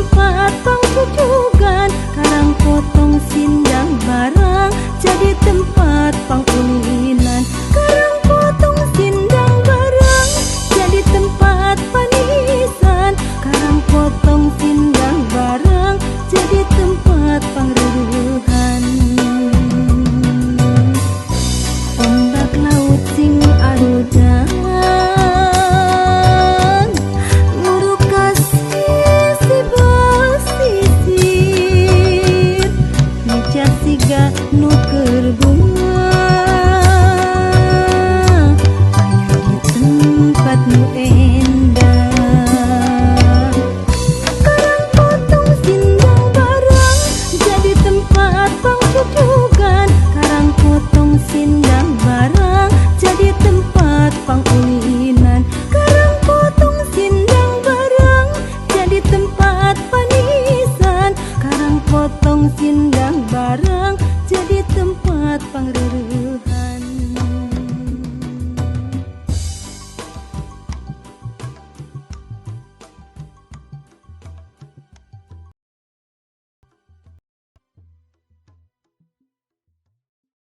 tempat pangsujugan, karang potong sindang barang jadi tempat pangulinan. Karang potong sindang barang jadi tempat panisan, karang potong sindang barang jadi tempat pangreruhan. Ombak laut sing arudan nguruk kasih si basisir, meja siga nuker bunga aya di tempat nu endah. Karang potong sindang barang jadi tempat pangsujugan, karang potong sindang barang jadi tempat pangulinan. Karang potong sindang barang jadi tempat panisan, karang potong sindang